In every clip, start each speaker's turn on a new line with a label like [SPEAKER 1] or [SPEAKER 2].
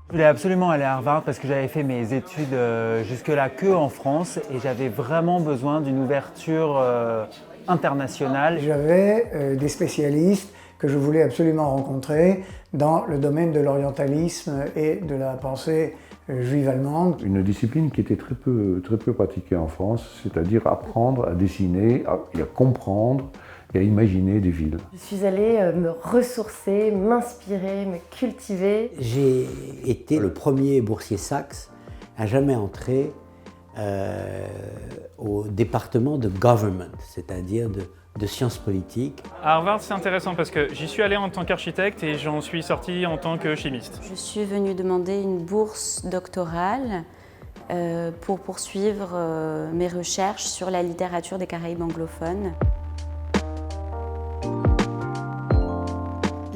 [SPEAKER 1] Je voulais absolument aller à Harvard parce que j'avais fait mes études jusque-là que en France et j'avais vraiment besoin d'une ouverture internationale.
[SPEAKER 2] J'avais des spécialistes que je voulais absolument rencontrer dans le domaine de l'orientalisme et de la pensée juive allemande.
[SPEAKER 3] Une discipline qui était très peu pratiquée en France, c'est-à-dire apprendre à dessiner, à comprendre et à imaginer des villes.
[SPEAKER 4] Je suis allée me ressourcer, m'inspirer, me cultiver.
[SPEAKER 5] J'ai été le premier boursier Sachs à jamais entrer au département de government, c'est-à-dire de sciences politiques.
[SPEAKER 6] À Harvard, c'est intéressant parce que j'y suis allé en tant qu'architecte et j'en suis sorti en tant que chimiste.
[SPEAKER 7] Je suis venue demander une bourse doctorale pour poursuivre mes recherches sur la littérature des Caraïbes anglophones.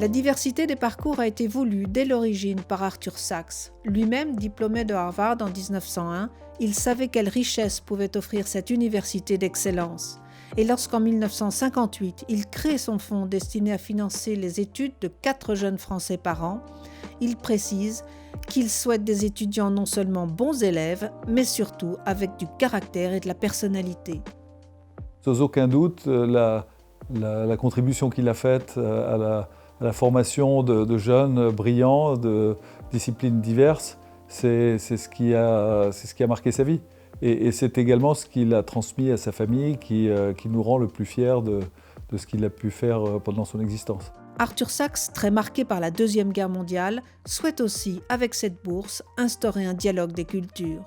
[SPEAKER 8] La diversité des parcours a été voulue dès l'origine par Arthur Sachs. Lui-même diplômé de Harvard en 1901, il savait quelle richesse pouvait offrir cette université d'excellence. Et lorsqu'en 1958, il crée son fonds destiné à financer les études de 4 jeunes Français par an, il précise qu'il souhaite des étudiants non seulement bons élèves, mais surtout avec du caractère et de la personnalité.
[SPEAKER 9] Sans aucun doute, la contribution qu'il a faite à la formation de jeunes brillants, de disciplines diverses, c'est ce qui a marqué sa vie. Et c'est également ce qu'il a transmis à sa famille qui nous rend le plus fiers de ce qu'il a pu faire pendant son existence.
[SPEAKER 8] Arthur Sachs, très marqué par la Deuxième Guerre mondiale, souhaite aussi, avec cette bourse, instaurer un dialogue des cultures.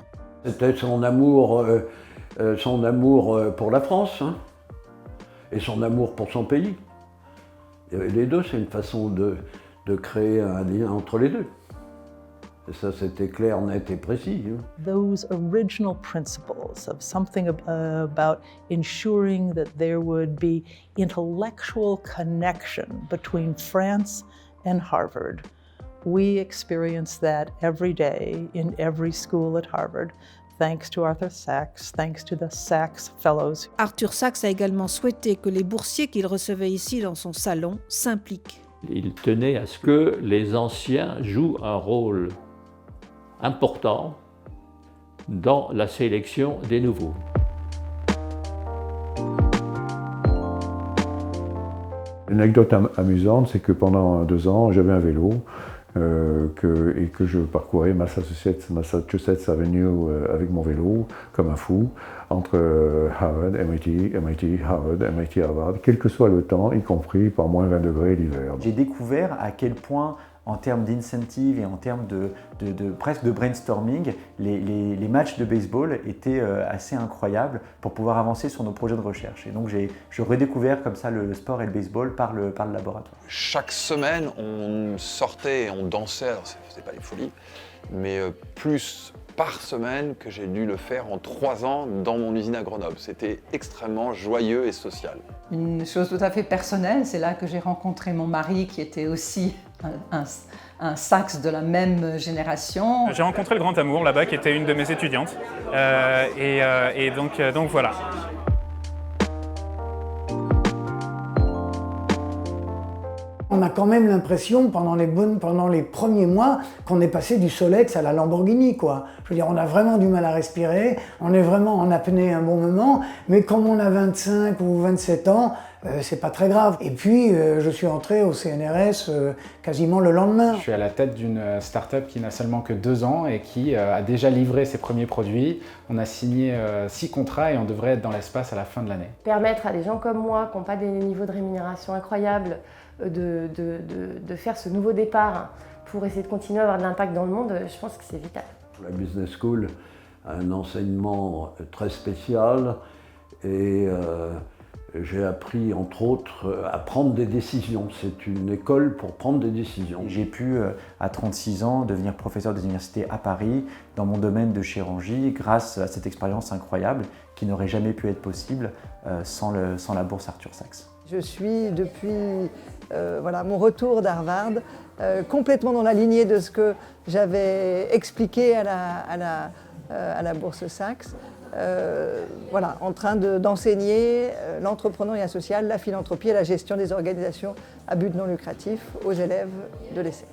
[SPEAKER 3] C'était son amour pour la France, hein, et son amour pour son pays. Il y avait les deux, c'est une façon de créer un lien entre les deux. Et ça, c'était clair, net et précis.
[SPEAKER 10] Those original principles of something about ensuring that there would be intellectual connection between France and Harvard. We experience that every day in every school at Harvard. Thanks to Arthur Sachs, thanks to the Sachs Fellows.
[SPEAKER 8] Arthur Sachs a également souhaité que les boursiers qu'il recevait ici dans son salon s'impliquent.
[SPEAKER 11] Il tenait à ce que les anciens jouent un rôle important dans la sélection des nouveaux.
[SPEAKER 3] Une anecdote amusante, c'est que pendant 2 ans, j'avais un vélo et que je parcourais Massachusetts Avenue avec mon vélo, comme un fou, entre Harvard, MIT, Harvard, MIT, Harvard, quel que soit le temps, y compris par moins 20 degrés l'hiver.
[SPEAKER 1] J'ai découvert à quel point, en termes d'incentive et en termes presque de brainstorming, les matchs de baseball étaient assez incroyables pour pouvoir avancer sur nos projets de recherche. Et donc j'ai redécouvert comme ça le sport et le baseball par le laboratoire.
[SPEAKER 12] Chaque semaine, on sortait et on dansait, alors c'est pas les folies, mais plus par semaine que j'ai dû le faire en 3 ans dans mon usine à Grenoble. C'était extrêmement joyeux et social.
[SPEAKER 13] Une chose tout à fait personnelle, c'est là que j'ai rencontré mon mari qui était aussi un Sachs de la même génération.
[SPEAKER 6] J'ai rencontré le grand amour là-bas qui était une de mes étudiantes et donc voilà.
[SPEAKER 2] On a quand même l'impression, pendant les premiers mois, qu'on est passé du Solex à la Lamborghini, quoi. Je veux dire, on a vraiment du mal à respirer, on est vraiment en apnée un bon moment, mais comme on a 25 ou 27 ans, c'est pas très grave. Et puis, je suis entré au CNRS quasiment le lendemain.
[SPEAKER 14] Je suis à la tête d'une start-up qui n'a seulement que 2 ans et qui a déjà livré ses premiers produits. On a signé 6 contrats et on devrait être dans l'espace à la fin de l'année.
[SPEAKER 4] Permettre à des gens comme moi, qui n'ont pas des niveaux de rémunération incroyables, de faire ce nouveau départ pour essayer de continuer à avoir de l'impact dans le monde, je pense que c'est vital.
[SPEAKER 3] La Business School a un enseignement très spécial et j'ai appris, entre autres, à prendre des décisions. C'est une école pour prendre des décisions.
[SPEAKER 1] J'ai pu, à 36 ans, devenir professeur des universités à Paris, dans mon domaine de chirurgie, grâce à cette expérience incroyable qui n'aurait jamais pu être possible sans la bourse Arthur Sachs.
[SPEAKER 15] Je suis, depuis mon retour d'Harvard, complètement dans la lignée de ce que j'avais expliqué à la bourse Sachs. En train d'enseigner l'entrepreneuriat social, la philanthropie et la gestion des organisations à but non lucratif aux élèves de l'ESSEC.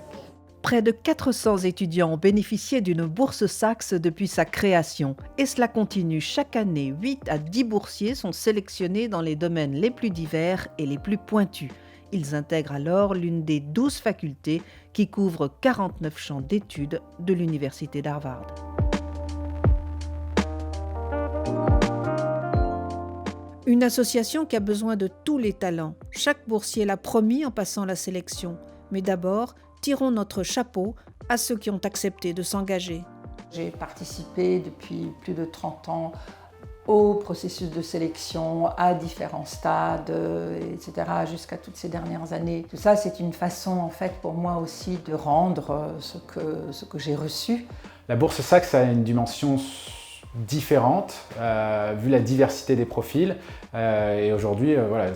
[SPEAKER 8] Près de 400 étudiants ont bénéficié d'une bourse Sachs depuis sa création. Et cela continue chaque année. 8 à 10 boursiers sont sélectionnés dans les domaines les plus divers et les plus pointus. Ils intègrent alors l'une des 12 facultés qui couvrent 49 champs d'études de l'Université d'Harvard. Une association qui a besoin de tous les talents. Chaque boursier l'a promis en passant la sélection. Mais d'abord, tirons notre chapeau à ceux qui ont accepté de s'engager.
[SPEAKER 13] J'ai participé depuis plus de 30 ans au processus de sélection, à différents stades, etc., jusqu'à toutes ces dernières années. Tout ça, c'est une façon, en fait, pour moi aussi, de rendre ce que j'ai reçu.
[SPEAKER 14] La bourse Sachs a une dimension différente, vu la diversité des profils. Et aujourd'hui, voilà,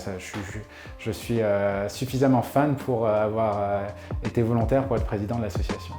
[SPEAKER 14] je suis suffisamment fan pour avoir été volontaire pour être président de l'association.